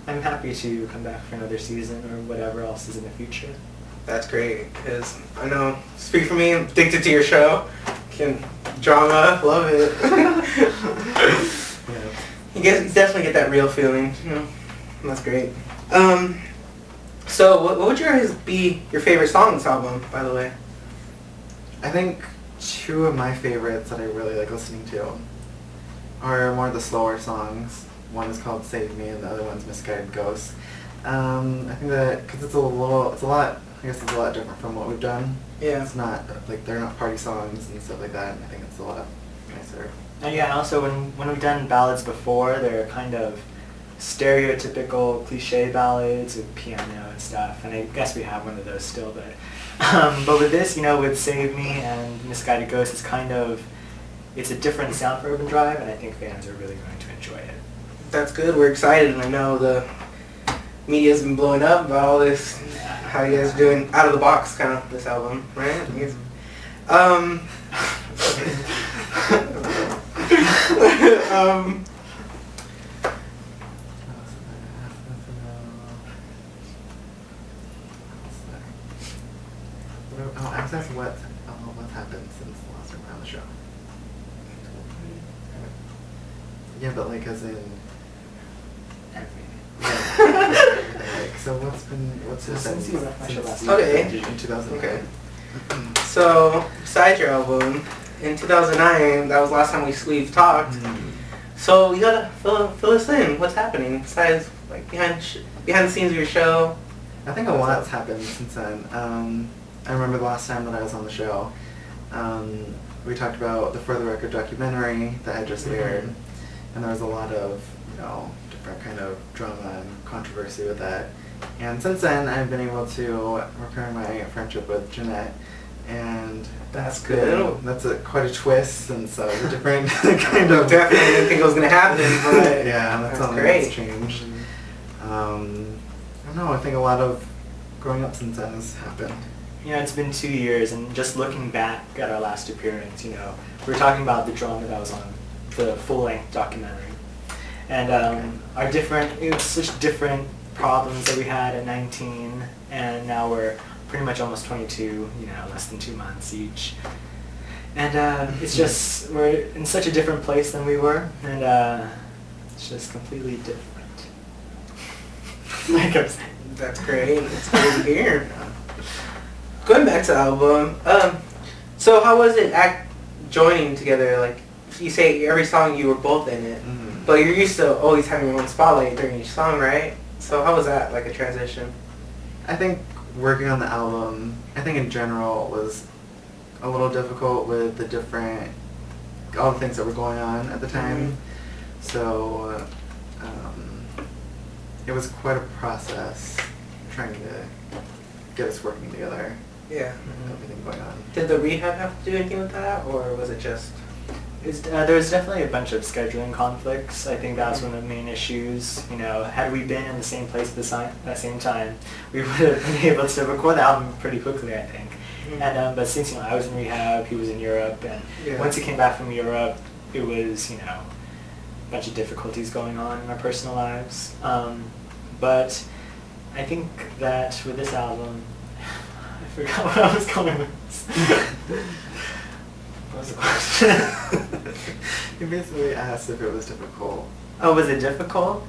I'm happy to come back for another season or whatever else is in the future. That's great, because I know, speak for me, I'm addicted to your show. Drama, love it. Yeah. You definitely get that real feeling, you know. That's great. So what would be your favorite song on this album, by the way? I think two of my favorites that I really like listening to are more the slower songs. One is called Save Me and the other one's Misguided Ghosts. I think that, because it's a lot different from what we've done. Yeah. It's not, like, they're not party songs and stuff like that, and I think it's a lot nicer. And yeah, and also when we've done ballads before, they're kind of stereotypical cliche ballads with piano and stuff, and I guess we have one of those still, but with this, with Save Me and Misguided Ghost, it's a different sound for Urban Drive, and I think fans are really going to enjoy it. That's good, we're excited, and I know the media's been blowing up about all this, how you guys are doing out of the box kind of this album, right? I was asking what's happened since the last time we were on the show. Yeah, but like as in so what's happened since you left my show last Okay. in 2009? Okay. So, besides your album, in 2009, that was the last time we've talked. So you gotta fill us in. What's happening besides like behind the scenes of your show? I think a lot's happened since then. I remember the last time that I was on the show, we talked about the For the Record documentary that had just aired, and there was a lot of different kind of drama and controversy with that. And since then, I've been able to repair my friendship with Jeanette, and That's good. That's quite a twist, and so a different kind of. Definitely didn't think it was gonna happen, but yeah, that's something great. that's changed. I don't know. I think a lot of growing up since then has happened. It's been 2 years, and just looking back at our last appearance, we were talking about the drama that was on the full-length documentary, and it was such different problems that we had at 19, and now we're pretty much almost 22, less than 2 months each. And it's just, we're in such a different place than we were, and it's just completely different. Like I'm saying. That's great. It's good to hear. Going back to the album, so how was it joining together? Like, you say every song you were both in it, but you're used to always having your own spotlight during each song, right? So how was that, like a transition? I think working on the album, I think in general, was a little difficult with all the things that were going on at the time. So it was quite a process trying to get us working together. Yeah. Everything going on. Did the rehab have to do anything with that, or was it just? There was definitely a bunch of scheduling conflicts. I think that's one of the main issues. Had we been in the same place at the same time, we would have been able to record the album pretty quickly, I think. And but since I was in rehab, he was in Europe, and once he came back from Europe, it was a bunch of difficulties going on in our personal lives. But I think that with this album, I forgot where I was going with this. What was the question? You basically asked if it was difficult. Oh, was it difficult?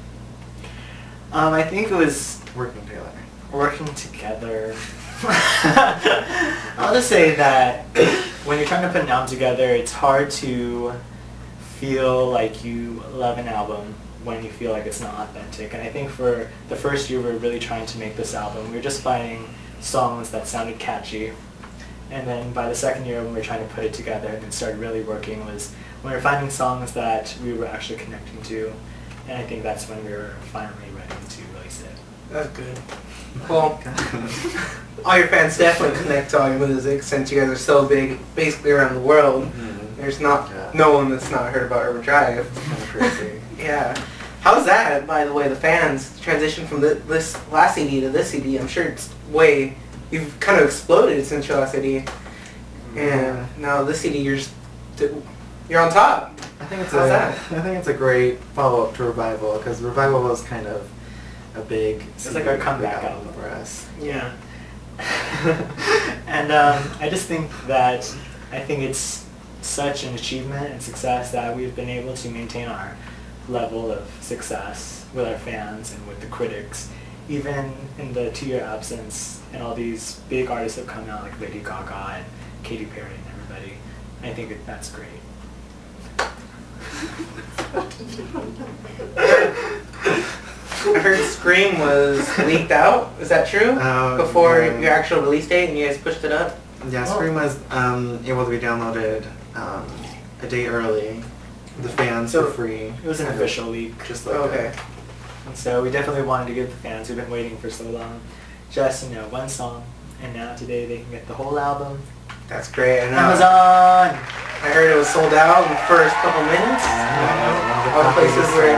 I think it was Working together. I'll just say that when you're trying to put an album together, it's hard to feel like you love an album when you feel like it's not authentic. And I think for the first year we were really trying to make this album. We were just finding songs that sounded catchy. And then by the second year when we were trying to put it together and it started really working was when we were finding songs that we were actually connecting to. And I think that's when we were finally ready to release it. That's good. Well, all your fans definitely connect to all your music since you guys are so big, basically around the world. There's no one that's not heard about Urban Drive. Kind of crazy. Yeah. How's that, by the way, the fans transition from this last CD to this CD? I'm sure it's you've kind of exploded since your last CD. And now this CD, you're on top. I think How's that? I think it's a great follow-up to Revival, because Revival was kind of a big. It's like our big comeback album for us. Yeah. And I just think that I think it's such an achievement and success that we've been able to maintain our level of success with our fans and with the critics, even in the 2-year absence, and all these big artists have come out like Lady Gaga and Katy Perry and everybody. I think that's great. I heard Scream was leaked out. Is that true? Before yeah. your actual release date, and you guys pushed it up? Yeah, Scream was able to be downloaded a day early. The fans So for free. It was an official leak. Just like Okay. And so we definitely wanted to give the fans who've been waiting for so long just, one song. And now today they can get the whole album. That's great. I know. Amazon! I heard it was sold out in the first couple minutes. All the places where,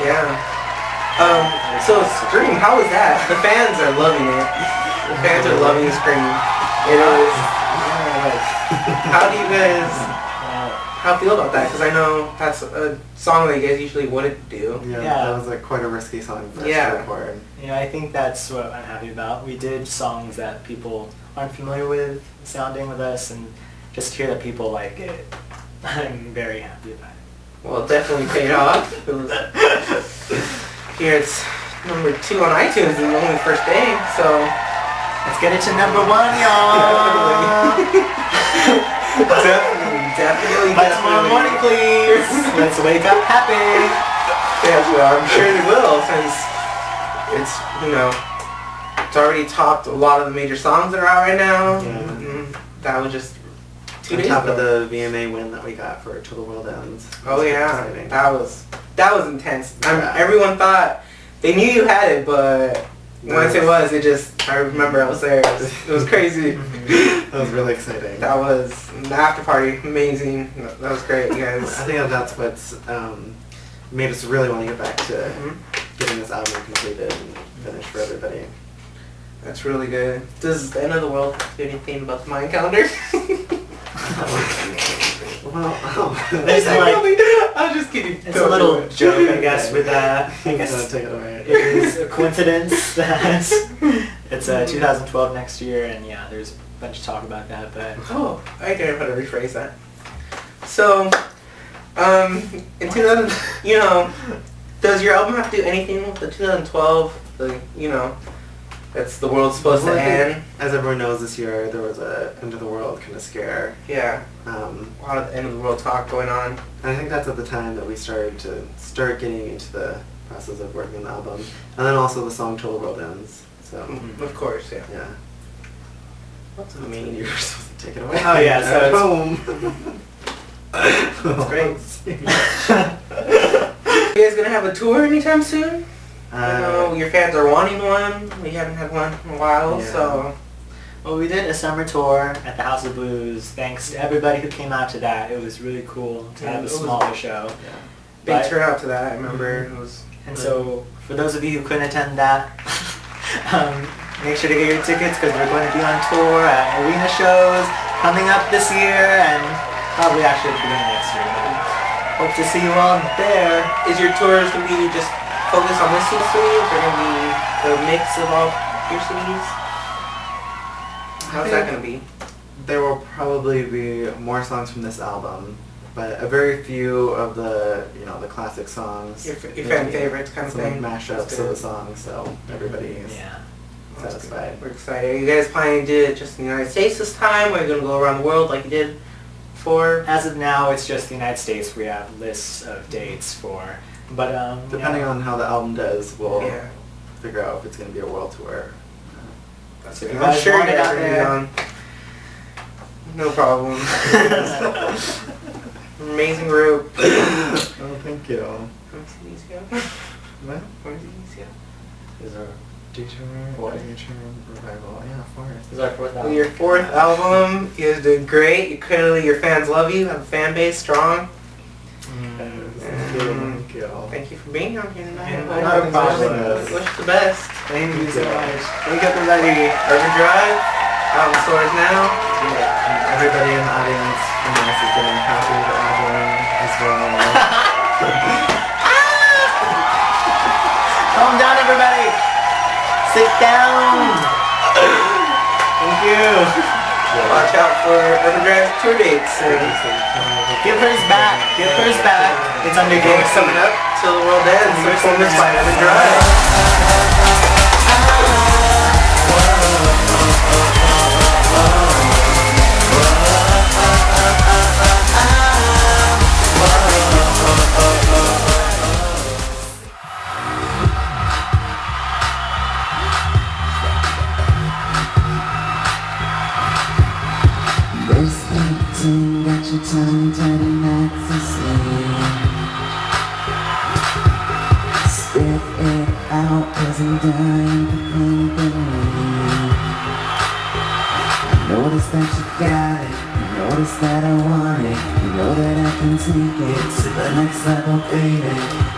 yeah. So Scream, how was that? The fans are loving it. The fans are loving Scream. It is. How do you guys? How feel about that? Because I know that's a song that you guys usually wouldn't do. Yeah, Yeah. that was like quite a risky song for us Yeah. to record. I think that's what I'm happy about. We did songs that people aren't familiar with sounding with us, and just hear that people like it. I'm very happy about it. Well, it definitely paid off. It was, here it's number 2 on iTunes in the only first day, so. Let's get it to number 1, y'all! Definitely. By tomorrow morning, please! Let's wake up happy! Yeah, well, I'm sure they will, since it's, it's already topped a lot of the major songs that are out right now. Yeah. That was just 2 On days top ago. of the VMA win that we got for Till the World Ends. Oh yeah, Exciting. that was intense. Yeah. Everyone thought they knew you had it, but once it was, I remember I was there. It was crazy. That was really exciting. That was the after party, amazing. That was great, you I guys. think that's what's made us really want to get back to Mhm. getting this album completed and finished for everybody. That's really good. Does the end of the world do anything about the Mayan calendar? Well, There's like, I'm just kidding. it's a little joke, I guess, with that. I Take guess it away. it is a coincidence that it's 2012 next year, and yeah, there's a bunch of talk about that, but Oh, I didn't know how to rephrase that. So, in 2000, does your album have to do anything with the 2012? That's the world's supposed Well, to I think, end. as everyone knows, this year there was a end of the world kind of scare. Yeah, a lot of end of the world talk going on. And I think that's at the time that we started to getting into the process of working on the album, and then also the song "Till the World Ends." So Of course, yeah. yeah. What's I mean, you were supposed to take it away. Oh, yeah, so At it's- home. it's great. You guys gonna have a tour anytime soon? I know your fans are wanting one. We haven't had one in a while, Yeah. so. Well, we did a summer tour at the House of Blues. Thanks to everybody who came out to that. It was really cool to Yeah, have it a was- smaller show. Big But- turnout to that, I remember. It was. And so, for those of you who couldn't attend that, make sure to get your tickets because we're going to be on tour at arena shows coming up this year and probably actually at the beginning of next year. But hope to see you all there. Is your tours gonna be just focused on listening cities, or gonna be a mix of all your cities? How's that gonna be? There will probably be more songs from this album, but a very few of the the classic songs. Your fan favorites kind of Some thing? mashups That's of good. the songs, so everybody is Yeah. That's good. satisfied. We're excited. Are you guys planning to do it just in the United States this time, or are you gonna go around the world like you did before? As of now, it's just the United States we have lists of dates for. But Depending on how the album does, we'll Yeah. figure out if it's going to be a world tour. That's If good. you I'm guys sure you want it guys out are gonna be there. on. No problem. Amazing group. Oh, thank you. Where's these go? What? Where's these go? Is our Detour, Fourth. Revival, yeah, fourth. This is our fourth album. Your 4th album. You guys did great. Clearly your fans love you. Have a fan base strong. Thank you. Thank you for being on here tonight. Yeah, no problem. Wish you the best. Thank you so much. Wake up, everybody. Urban Drive. Out in stores now. And everybody in the audience from us is getting a copy of the album as well. Calm down, everybody. Sit down. Thank you. Watch out for Urban Drive tour dates. Give hers back. Give hers back. It's under Games Games coming up till the world ends. Yours Performance is by Urban Drive. There's something that your tongue telling not to say. Spit it out 'cause I'm dying to think of me. I notice that you got it, you notice that I want it, you know that I can take it to the next level, baby.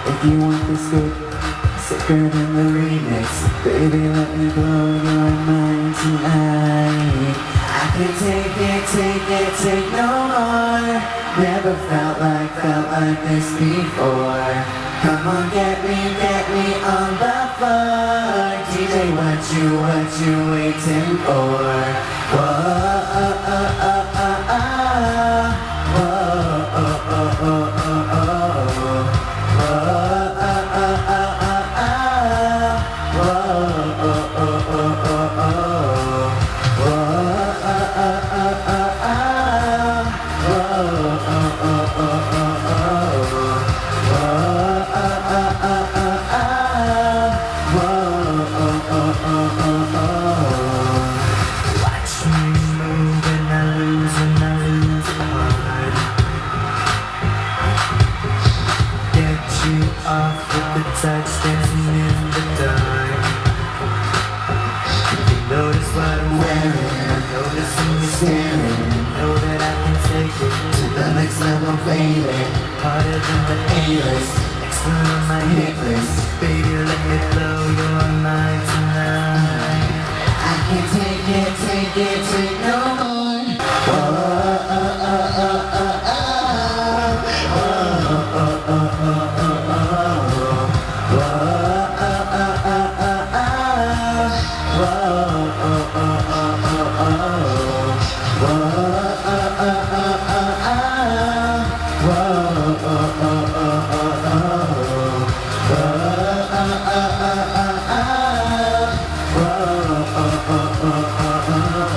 If you want this good, sicker than the remix, baby, let me blow your mind tonight. I can take no more. Never felt like this before. Come on, get me on the floor. DJ, what you waiting for? Whoa, oh, oh, oh, oh, oh. Whoa, oh, oh, oh, oh, oh. Whoa, oh, oh, oh, oh, oh. Whoa, oh, oh, oh, oh, oh. Watch me move and I lose my heart. Get you off with the touch, dancing in the dark. You notice what I'm wearing, I notice when you're staring. Know that I can take it to the next level, baby. Harder than the A-list, next one on my hit list. Baby, let me blow your mind tonight. I can't take no more. Whoa, oh, oh, oh, oh, oh. Whoa, oh, oh, oh, oh, oh. Whoa, oh, oh, oh, oh, oh. Whoa, oh, oh, oh, oh, oh. Whoa, oh, oh, oh, oh, oh. Whoa, oh, oh, oh, oh, oh. Whoa, oh, oh, oh, oh, oh. Whoa, oh, oh, oh, oh, oh.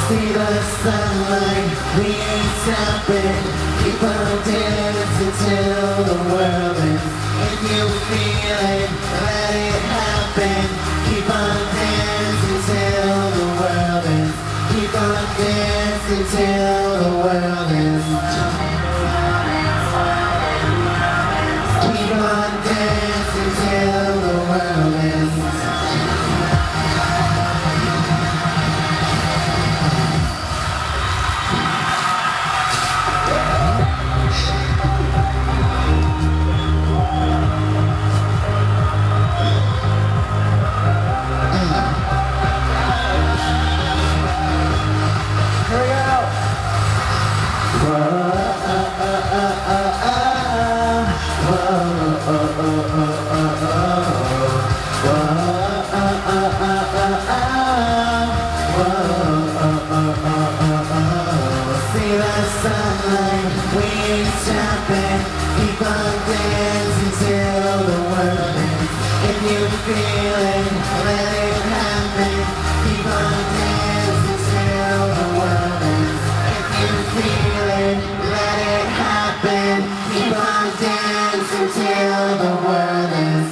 See the sunlight, we ain't stopping. Keep on dancing till the world ends. If you feel it, let it happen. Keep on dancing till the world ends. Keep on dancing till the world ends. Keep on dancing till the world ends. See the sunlight, we ain't stopping. Keep on dancing till the world ends. If you feel it, let it happen. Keep on dancing till the world ends. If you feel it, let it happen. Keep on dancing till the world ends.